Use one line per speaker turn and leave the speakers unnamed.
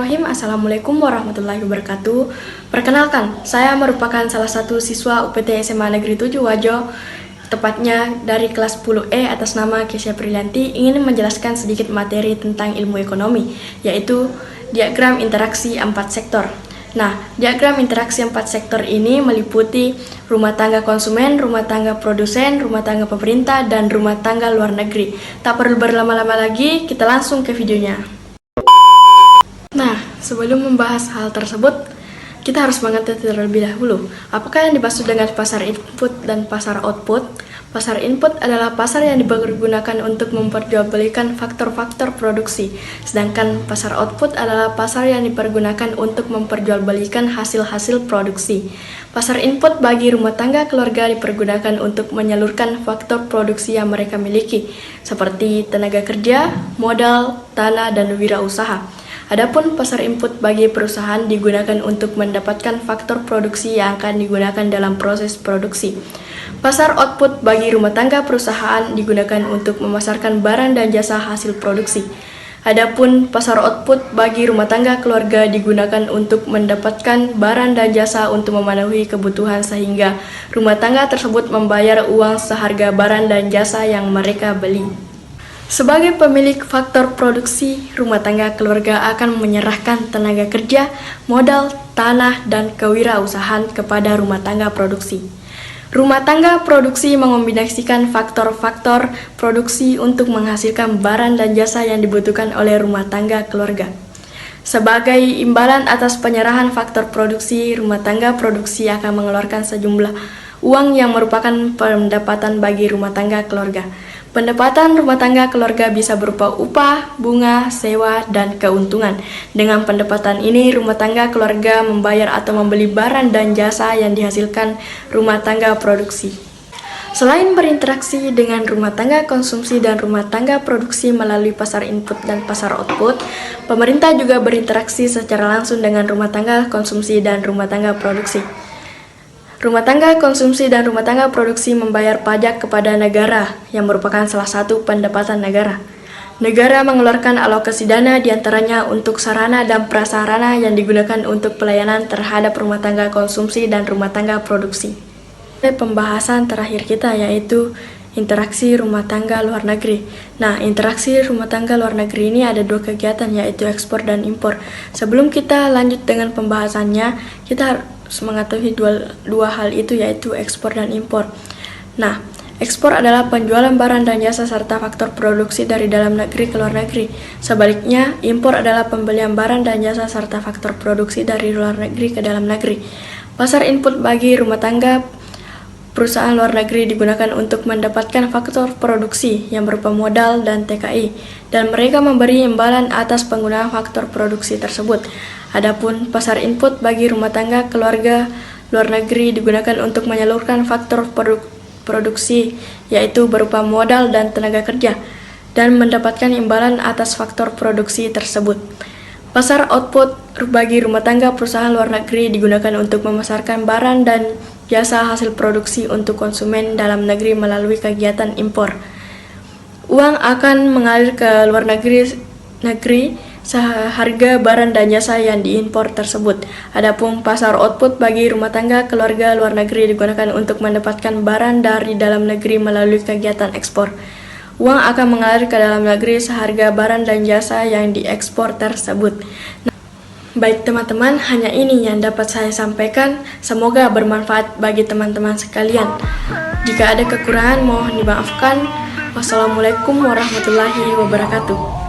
Assalamualaikum warahmatullahi wabarakatuh. Perkenalkan, saya merupakan salah satu siswa UPT SMA Negeri 7 Wajo, tepatnya dari kelas 10E atas nama Kesya Prilianti, ingin menjelaskan sedikit materi tentang ilmu ekonomi, yaitu diagram interaksi 4 sektor. Nah, diagram interaksi 4 sektor ini meliputi rumah tangga konsumen, rumah tangga produsen, rumah tangga pemerintah, dan rumah tangga luar negeri. Tak perlu berlama-lama lagi, kita langsung ke videonya. Nah, sebelum membahas hal tersebut, kita harus mengerti terlebih dahulu apakah yang dimaksud dengan pasar input dan pasar output. Pasar input adalah pasar yang digunakan untuk memperjualbelikan faktor-faktor produksi, sedangkan pasar output adalah pasar yang dipergunakan untuk memperjualbelikan hasil-hasil produksi. Pasar input bagi rumah tangga keluarga dipergunakan untuk menyalurkan faktor produksi yang mereka miliki, seperti tenaga kerja, modal, tanah, dan wirausaha. Adapun pasar input bagi perusahaan digunakan untuk mendapatkan faktor produksi yang akan digunakan dalam proses produksi. Pasar output bagi rumah tangga perusahaan digunakan untuk memasarkan barang dan jasa hasil produksi. Adapun pasar output bagi rumah tangga keluarga digunakan untuk mendapatkan barang dan jasa untuk memenuhi kebutuhan sehingga rumah tangga tersebut membayar uang seharga barang dan jasa yang mereka beli. Sebagai pemilik faktor produksi, rumah tangga keluarga akan menyerahkan tenaga kerja, modal, tanah, dan kewirausahaan kepada rumah tangga produksi. Rumah tangga produksi mengombinasikan faktor-faktor produksi untuk menghasilkan barang dan jasa yang dibutuhkan oleh rumah tangga keluarga. Sebagai imbalan atas penyerahan faktor produksi, rumah tangga produksi akan mengeluarkan sejumlah uang yang merupakan pendapatan bagi rumah tangga keluarga. Pendapatan rumah tangga keluarga bisa berupa upah, bunga, sewa, dan keuntungan. Dengan pendapatan ini, rumah tangga keluarga membayar atau membeli barang dan jasa yang dihasilkan rumah tangga produksi. Selain berinteraksi dengan rumah tangga konsumsi dan rumah tangga produksi melalui pasar input dan pasar output, pemerintah juga berinteraksi secara langsung dengan rumah tangga konsumsi dan rumah tangga produksi. Rumah tangga konsumsi dan rumah tangga produksi membayar pajak kepada negara yang merupakan salah satu pendapatan negara. Negara mengeluarkan alokasi dana diantaranya untuk sarana dan prasarana yang digunakan untuk pelayanan terhadap rumah tangga konsumsi dan rumah tangga produksi. Pembahasan terakhir kita yaitu interaksi rumah tangga luar negeri. Nah, interaksi rumah tangga luar negeri ini ada dua kegiatan yaitu ekspor dan impor. Sebelum kita lanjut dengan pembahasannya, kita harus mengetahui dua hal itu yaitu ekspor dan impor. Nah, ekspor adalah penjualan barang dan jasa serta faktor produksi dari dalam negeri ke luar negeri. Sebaliknya, impor adalah pembelian barang dan jasa serta faktor produksi dari luar negeri ke dalam negeri. Pasar input bagi rumah tangga perusahaan luar negeri digunakan untuk mendapatkan faktor produksi yang berupa modal dan TKI, dan mereka memberi imbalan atas penggunaan faktor produksi tersebut. Adapun pasar input bagi rumah tangga keluarga luar negeri digunakan untuk menyalurkan faktor produksi, yaitu berupa modal dan tenaga kerja, dan mendapatkan imbalan atas faktor produksi tersebut. Pasar output bagi rumah tangga perusahaan luar negeri digunakan untuk memasarkan barang dan jasa hasil produksi untuk konsumen dalam negeri melalui kegiatan impor. Uang akan mengalir ke luar negeri seharga barang dan jasa yang diimpor tersebut. Adapun pasar output bagi rumah tangga keluarga luar negeri digunakan untuk mendapatkan barang dari dalam negeri melalui kegiatan ekspor. Uang akan mengalir ke dalam negeri seharga barang dan jasa yang diekspor tersebut. Baik teman-teman, hanya ini yang dapat saya sampaikan. Semoga bermanfaat bagi teman-teman sekalian. Jika ada kekurangan mohon dimaafkan. Wassalamualaikum warahmatullahi wabarakatuh.